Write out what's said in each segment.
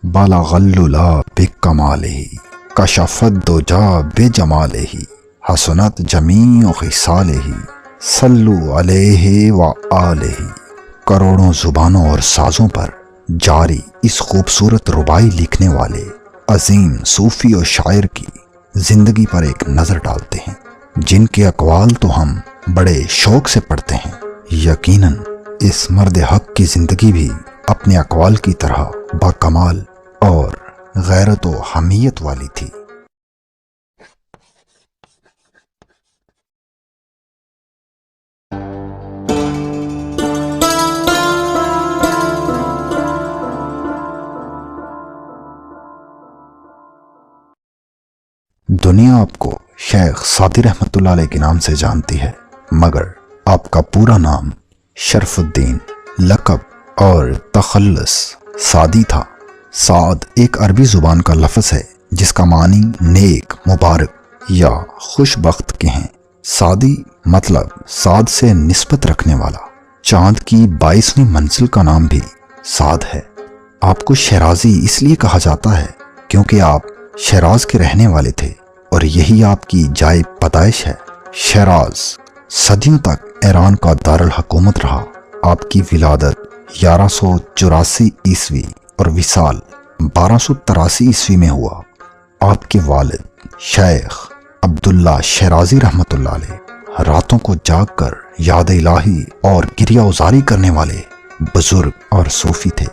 بلغ الللا بکمالہ کشف الدجا بجمالہ حسنت جمیع خصالہ صلو علیہ وآلہ۔ کروڑوں زبانوں اور سازوں پر جاری اس خوبصورت ربائی لکھنے والے عظیم صوفی و شاعر کی زندگی پر ایک نظر ڈالتے ہیں، جن کے اقوال تو ہم بڑے شوق سے پڑھتے ہیں۔ یقیناً اس مرد حق کی زندگی بھی اپنے اقوال کی طرح باکمال اور غیرت و حمیت والی تھی۔ دنیا آپ کو شیخ سعدی رحمۃ اللہ علیہ کے نام سے جانتی ہے، مگر آپ کا پورا نام شرف الدین لقب اور تخلص سعدی تھا۔ سعد ایک عربی زبان کا لفظ ہے جس کا معنی نیک، مبارک یا خوش بخت کے ہیں۔ سعدی مطلب سعد سے نسبت رکھنے والا۔ چاند کی 22ویں منزل کا نام بھی سعد ہے۔ آپ کو شیرازی اس لیے کہا جاتا ہے کیونکہ آپ شیراز کے رہنے والے تھے اور یہی آپ کی جائے پیدائش ہے۔ شیراز صدیوں تک ایران کا دارالحکومت رہا۔ آپ کی ولادت 1184 عیسوی اور وصال 1283 عیسوی میں ہوا۔ آپ کے والد شیخ عبداللہ شیرازی رحمۃ اللہ علیہ راتوں کو جاگ کر یاد الہی اور گریہ ازاری کرنے والے بزرگ اور صوفی تھے۔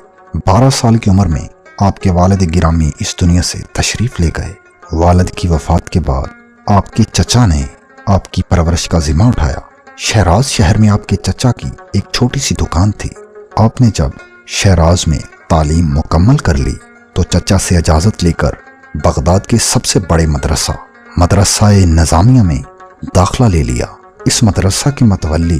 12 سال کی عمر میں آپ کے والد گرامی اس دنیا سے تشریف لے گئے۔ والد کی وفات کے بعد آپ کے چچا نے آپ کی پرورش کا ذمہ اٹھایا۔ شیراز شہر میں آپ کے چچا کی ایک چھوٹی سی دکان تھی۔ آپ نے جب شیراز میں تعلیم مکمل کر لی تو چچا سے اجازت لے کر بغداد کے سب سے بڑے مدرسہ نظامیہ میں داخلہ لے لیا۔ اس مدرسہ کے متولی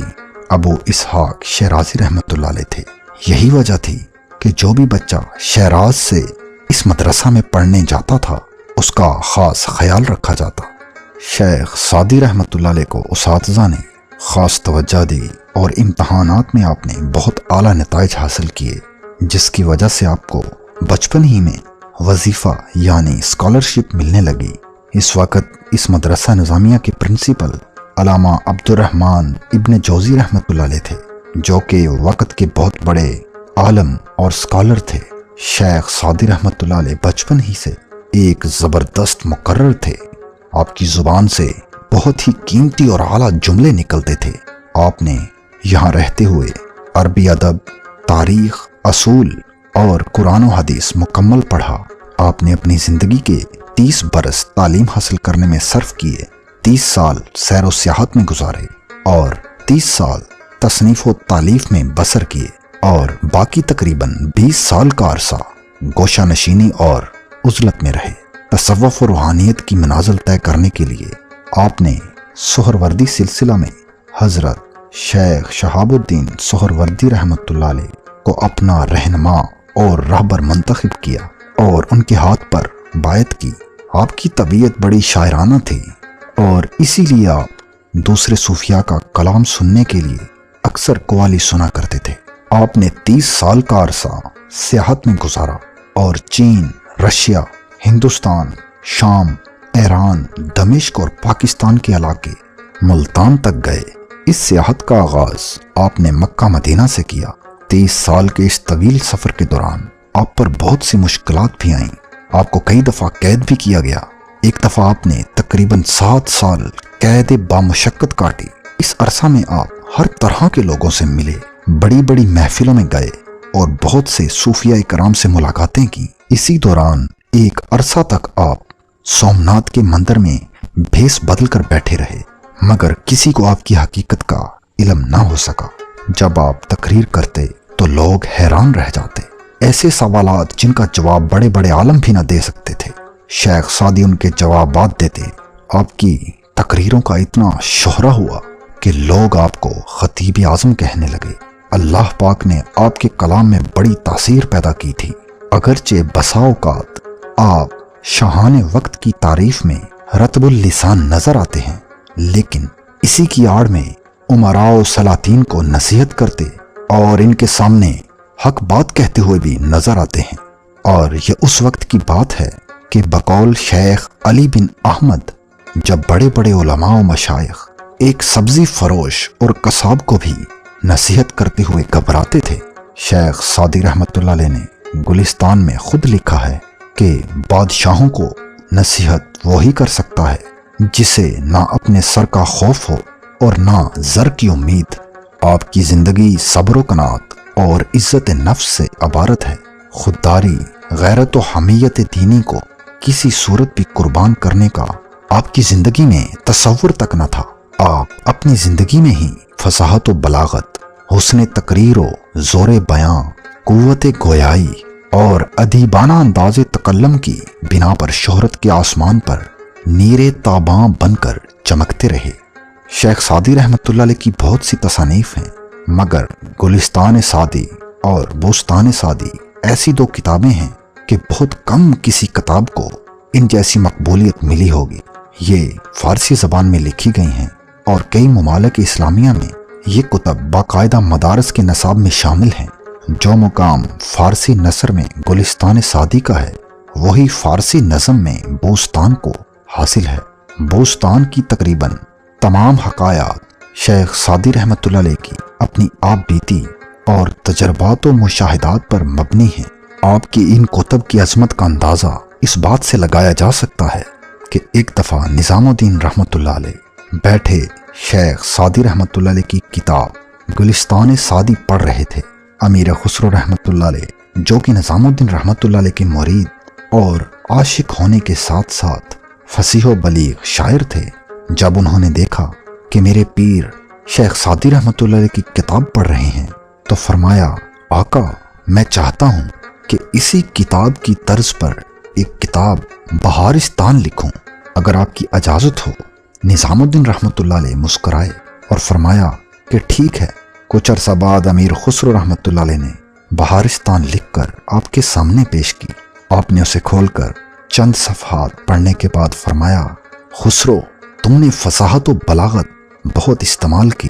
ابو اسحاق شیرازی رحمۃ اللہ علیہ تھے۔ یہی وجہ تھی کہ جو بھی بچہ شیراز سے اس مدرسہ میں پڑھنے جاتا تھا اس کا خاص خیال رکھا جاتا۔ شیخ سعدی رحمۃ اللہ علیہ کو اساتذہ نے خاص توجہ دی اور امتحانات میں آپ نے بہت اعلیٰ نتائج حاصل کیے، جس کی وجہ سے آپ کو بچپن ہی میں وظیفہ یعنی اسکالرشپ ملنے لگی۔ اس وقت اس مدرسہ نظامیہ کے پرنسپل علامہ عبد الرحمن ابن جوزی رحمۃ اللہ علیہ تھے، جو کہ وقت کے بہت بڑے عالم اور اسکالر تھے۔ شیخ سعدی رحمۃ اللہ علیہ بچپن ہی سے ایک زبردست مقرر تھے۔ آپ کی زبان سے بہت ہی قیمتی اور اعلیٰ جملے نکلتے تھے۔ آپ نے یہاں رہتے ہوئے عربی ادب، تاریخ، اصول اور قرآن و حدیث مکمل پڑھا۔ آپ نے اپنی زندگی کے 30 برس تعلیم حاصل کرنے میں صرف کیے، 30 سال سیر و سیاحت میں گزارے اور 30 سال تصنیف و تالیف میں بسر کیے، اور باقی تقریباً 20 سال کا عرصہ گوشہ نشینی اور عزلت میں رہے۔ تصوف و روحانیت کی منازل طے کرنے کے لیے آپ نے سہروردی سلسلہ میں حضرت شیخ شہاب الدین سہروردی رحمۃ اللہ علیہ کو اپنا رہنما اور رہبر منتخب کیا اور ان کے ہاتھ پر بیعت کی۔ آپ کی طبیعت بڑی شاعرانہ تھی اور اسی لیے آپ دوسرے صوفیاء کا کلام سننے کے لیے اکثر قوالی سنا کرتے تھے۔ آپ نے 30 سال کا عرصہ سیاحت میں گزارا اور چین، رشیا، ہندوستان، شام، ایران، دمشق اور پاکستان کے علاقے ملتان تک گئے۔ اس سیاحت کا آغاز آپ نے مکہ مدینہ سے کیا۔ 30 سال کے اس طویل سفر کے دوران آپ پر بہت سی مشکلات بھی آئیں۔ آپ کو کئی دفعہ قید بھی کیا گیا۔ ایک دفعہ آپ نے تقریباً 7 سال قید بامشقت کاٹی۔ اس عرصہ میں آپ ہر طرح کے لوگوں سے ملے، بڑی بڑی محفلوں میں گئے اور بہت سے صوفیاء کرام سے ملاقاتیں کی۔ اسی دوران ایک عرصہ تک آپ سومناتھ کے مندر میں بھیس بدل کر بیٹھے رہے، مگر کسی کو آپ کی حقیقت کا علم نہ ہو سکا۔ جب آپ تقریر کرتے تو لوگ حیران رہ جاتے، ایسے سوالات جن کا جواب بڑے بڑے عالم بھی نہ دے سکتے تھے، شیخ سعدی ان کے جوابات دیتے۔ آپ کی تقریروں کا اتنا شہرہ ہوا کہ لوگ آپ کو خطیب اعظم کہنے لگے۔ اللہ پاک نے آپ کے کلام میں بڑی تاثیر پیدا کی تھی۔ اگرچہ بسا اوقات آپ شاہان وقت کی تعریف میں رطب اللسان نظر آتے ہیں، لیکن اسی کی آڑ میں امراء و سلاطین کو نصیحت کرتے اور ان کے سامنے حق بات کہتے ہوئے بھی نظر آتے ہیں۔ اور یہ اس وقت کی بات ہے کہ بقول شیخ علی بن احمد جب بڑے بڑے علماء و مشائخ ایک سبزی فروش اور قصاب کو بھی نصیحت کرتے ہوئے گھبراتے تھے، شیخ سعدی رحمت اللہ علیہ نے گلستان میں خود لکھا ہے کہ بادشاہوں کو نصیحت وہی کر سکتا ہے جسے نہ اپنے سر کا خوف ہو اور نہ زر کی امید۔ آپ کی زندگی صبر و قناعت اور عزت نفس سے عبارت ہے۔ خودداری، غیرت و حمیت دینی کو کسی صورت بھی قربان کرنے کا آپ کی زندگی میں تصور تک نہ تھا۔ آپ اپنی زندگی میں ہی فصاحت و بلاغت، حسن تقریر و زور بیاں، قوت گویائی اور ادیبانہ انداز تکلم کی بنا پر شہرت کے آسمان پر نیرے تاباں بن کر چمکتے رہے۔ شیخ سعدی رحمت اللہ علیہ کی بہت سی تصانیف ہیں، مگر گلستان سعدی اور بوستان سعدی ایسی دو کتابیں ہیں کہ بہت کم کسی کتاب کو ان جیسی مقبولیت ملی ہوگی۔ یہ فارسی زبان میں لکھی گئی ہیں اور کئی ممالک اسلامیہ میں یہ کتب باقاعدہ مدارس کے نصاب میں شامل ہیں۔ جو مقام فارسی نثر میں گلستان سعدی کا ہے، وہی فارسی نظم میں بوستان کو حاصل ہے۔ بوستان کی تقریباً تمام حکایات شیخ سعدی رحمت اللہ علیہ کی اپنی آپ بیتی اور تجربات و مشاہدات پر مبنی ہیں۔ آپ کی ان کتب کی عظمت کا اندازہ اس بات سے لگایا جا سکتا ہے کہ ایک دفعہ نظام الدین رحمت اللہ علیہ بیٹھے شیخ سعدی رحمت اللہ علیہ کی کتاب گلستان سعدی پڑھ رہے تھے۔ امیر خسرو رحمت اللہ علیہ جو کہ نظام الدین رحمت اللہ علیہ کے مرید اور عاشق ہونے کے ساتھ ساتھ فصیح و بلیغ شاعر تھے، جب انہوں نے دیکھا کہ میرے پیر شیخ سعدی رحمت اللہ علیہ کی کتاب پڑھ رہے ہیں تو فرمایا، آقا میں چاہتا ہوں کہ اسی کتاب کی طرز پر ایک کتاب بہارستان لکھوں، اگر آپ کی اجازت ہو۔ نظام الدین رحمت اللہ علیہ مسکرائے اور فرمایا کہ ٹھیک ہے۔ کچھ عرصہ بعد امیر خسرو رحمت اللہ علیہ نے بہارستان لکھ کر آپ کے سامنے پیش کی۔ آپ نے اسے کھول کر چند صفحات پڑھنے کے بعد فرمایا، خسرو تم نے فصاحت و بلاغت بہت استعمال کی،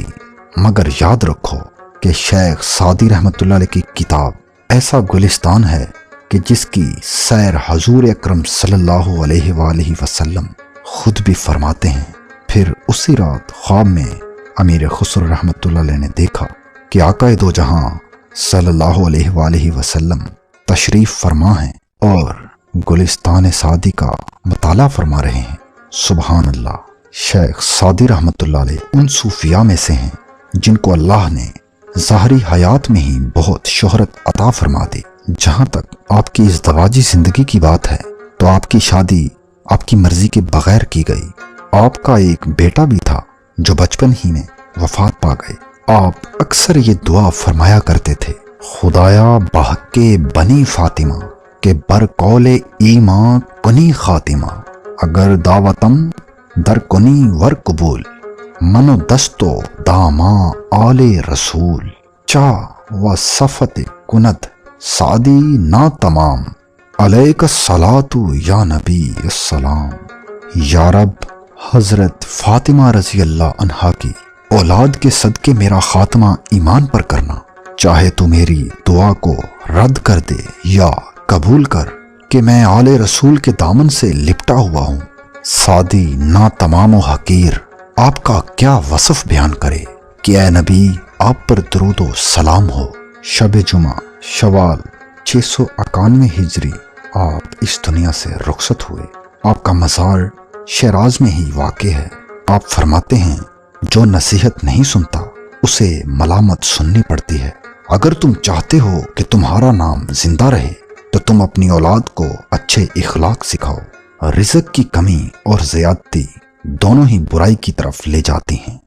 مگر یاد رکھو کہ شیخ سعدی رحمت اللہ علیہ کی کتاب ایسا گلستان ہے کہ جس کی سیر حضور اکرم صلی اللہ علیہ وآلہ وسلم خود بھی فرماتے ہیں۔ پھر اسی رات خواب میں امیر خسرو رحمت اللہ علیہ نے دیکھا کہ آقا دو جہاں صلی اللہ علیہ وآلہ وسلم تشریف فرما ہیں اور گلستان سعدی کا مطالعہ فرما رہے ہیں۔ سبحان اللہ! شیخ سعدی رحمت اللہ علیہ ان صوفیاء میں سے ہیں جن کو اللہ نے ظاہری حیات میں ہی بہت شہرت عطا فرما دی۔ جہاں تک آپ کی ازدواجی زندگی کی بات ہے تو آپ کی شادی آپ کی مرضی کے بغیر کی گئی۔ آپ کا ایک بیٹا بھی تھا جو بچپن ہی میں وفات پا گئے۔ آپ اکثر یہ دعا فرمایا کرتے تھے، خدایا بحق بنی فاطمہ کہ بر قول ایمان کنی خاتمہ، اگر دعوتم در کنی ور قبول، منو دستو داما آل رسول، چاہ و صفت کند سعدی نا تمام، علیک الصلاۃ یا نبی السلام۔ یا رب، حضرت فاطمہ رضی اللہ عنہا کی اولاد کے صدقے میرا خاتمہ ایمان پر کرنا، چاہے تو میری دعا کو رد کر دے یا قبول کر کہ میں آل رسول کے دامن سے لپٹا ہوا ہوں۔ سعدی نا تمام و حقیر آپ کا کیا وصف بیان کرے کہ اے نبی آپ پر درود و سلام ہو۔ شب جمعہ شوال 691 ہجری آپ اس دنیا سے رخصت ہوئے۔ آپ کا مزار شیراز میں ہی واقع ہے۔ آپ فرماتے ہیں، جو نصیحت نہیں سنتا اسے ملامت سننی پڑتی ہے۔ اگر تم چاہتے ہو کہ تمہارا نام زندہ رہے تو تم اپنی اولاد کو اچھے اخلاق سکھاؤ۔ رزق کی کمی اور زیادتی دونوں ہی برائی کی طرف لے جاتی ہیں۔